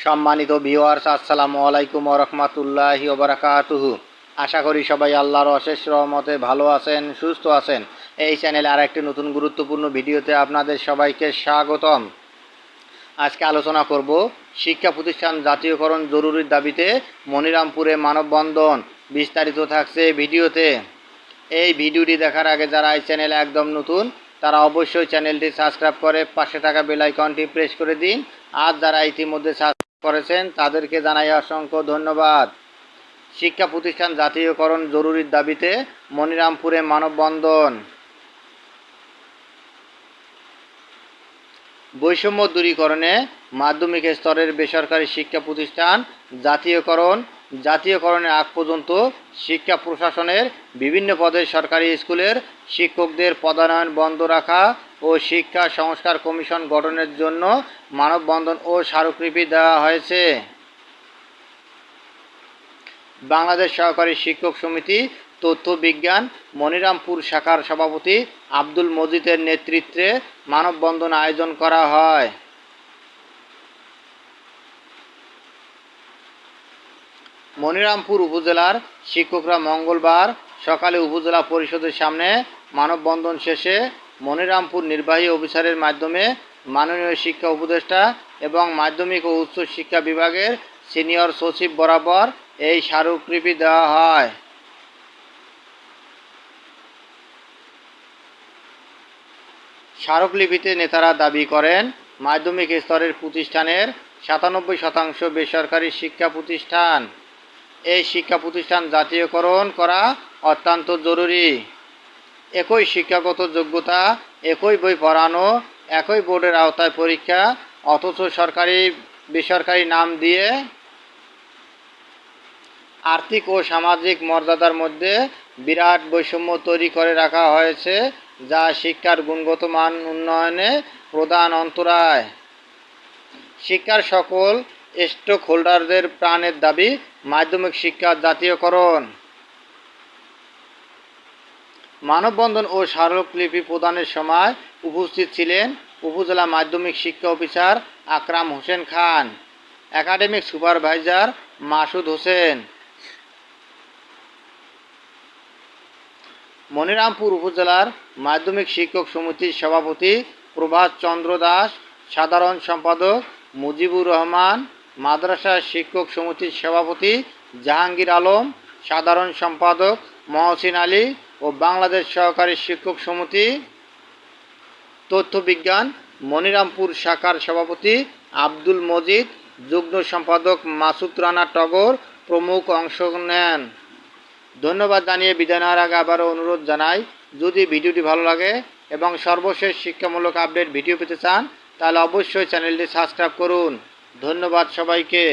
সম্মানিত ভিউয়ার্স, আসসালামু আলাইকুম ওয়া রাহমাতুল্লাহি ওয়া বারাকাতুহু। আশা করি সবাই আল্লাহর অশেষ রহমতে ভালো আছেন, সুস্থ আছেন। এই চ্যানেলে আরেকটি নতুন গুরুত্বপূর্ণ ভিডিওতে আপনাদের সবাইকে স্বাগতম। আজকে আলোচনা করব শিক্ষা প্রতিষ্ঠান জাতীয়করণ জরুরির দাবিতে মনিরামপুরে মানববন্ধন। বিস্তারিত থাকছে ভিডিওতে। এই ভিডিওটি দেখার আগে যারা এই চ্যানেলে একদম নতুন তারা অবশ্যই চ্যানেলটি সাবস্ক্রাইব করে পাশে থাকা বেল আইকনটি প্রেস করে দিন। আর যারা ইতিমধ্যে সাবস্ক্রাইব করেছেন তাদেরকে জানাই অসংখ্য ধন্যবাদ। শিক্ষা প্রতিষ্ঠান জাতীয়করণ জরুরির দাবিতে মনিরামপুরে মানববন্ধন। বৈষম্য দূরীকরণে মাধ্যমিক স্তরের বেসরকারি শিক্ষা প্রতিষ্ঠান জাতীয়করণের আগ পর্যন্ত শিক্ষা প্রশাসনের বিভিন্ন পদের সরকারি স্কুলের শিক্ষকদের পদায়ন বন্ধ রাখা ও শিক্ষা সংস্কার কমিশন গঠনের জন্য মানববন্ধন ও স্মারকলিপি দেওয়া হয়েছে। বাংলাদেশ সহকারী শিক্ষক সমিতি তথ্য বিজ্ঞান মনিরামপুর শাখার সভাপতি আব্দুল মজিদের নেতৃত্বে মানববন্ধন আয়োজন করা হয়। মনিরামপুর উপজেলার শিক্ষকরা মঙ্গলবার সকালে উপজেলা পরিষদের সামনে মানববন্ধন শেষে মনিরামপুর নির্বাহী অফিসারের মাধ্যমে মাননীয় শিক্ষা উপদেষ্টা এবং মাধ্যমিক ও উচ্চ শিক্ষা বিভাগের সিনিয়র সচিব বরাবর এই স্মারকলিপি দেওয়া হয়। স্মারকলিপিতে নেতারা দাবি করেন, মাধ্যমিক স্তরের প্রতিষ্ঠানের ৯৭% বেসরকারি শিক্ষা প্রতিষ্ঠান। এই শিক্ষা প্রতিষ্ঠান জাতীয়করণ করা অত্যন্ত জরুরি। একই শিক্ষাগত যোগ্যতা, একই বই পড়ানো, একই বোর্ডের আওতায় পরীক্ষা, অথচ বেসরকারি নাম দিয়ে আর্থিক ও সামাজিক মর্যাদার মধ্যে বিরাট বৈষম্য তৈরি করে রাখা হয়েছে, যা শিক্ষার গুণগত মান উন্নয়নে প্রধান অন্তরায়। শিক্ষার সকল স্টেক হোল্ডারদের প্রাণের দাবি মাধ্যমিক শিক্ষার জাতীয়করণ। মানববন্ধন ও স্মারকলিপি প্রদানের সময় উপস্থিত ছিলেন উপজেলা মাধ্যমিক শিক্ষা অফিসার আকরাম হোসেন খান, একাডেমিক সুপারভাইজার মাসুদ হোসেন, মনিরামপুর উপজেলার মাধ্যমিক শিক্ষক সমিতির সভাপতি প্রভাত চন্দ্র দাস, সাধারণ সম্পাদক মুজিবুর রহমান, মাদ্রাসা শিক্ষক সমিতির সভাপতি জাহাঙ্গীর আলম, সাধারণ সম্পাদক মহসিন আলী ও বাংলাদেশ সহকারী শিক্ষক সমিতি তথ্য বিজ্ঞান মনিরামপুর শাখার সভাপতি আব্দুল মজিদ, যুগ্ম সম্পাদক মাসুদ রানা টগর প্রমুখ অংশ নেন। ধন্যবাদ জানিয়ে বিদায় নেওয়ার আগে আবারও অনুরোধ জানাই, যদি ভিডিওটি ভালো লাগে এবং সর্বশেষ শিক্ষামূলক আপডেট ভিডিও পেতে চান তাহলে অবশ্যই চ্যানেলটি সাবস্ক্রাইব করুন। ধন্যবাদ সবাইকে।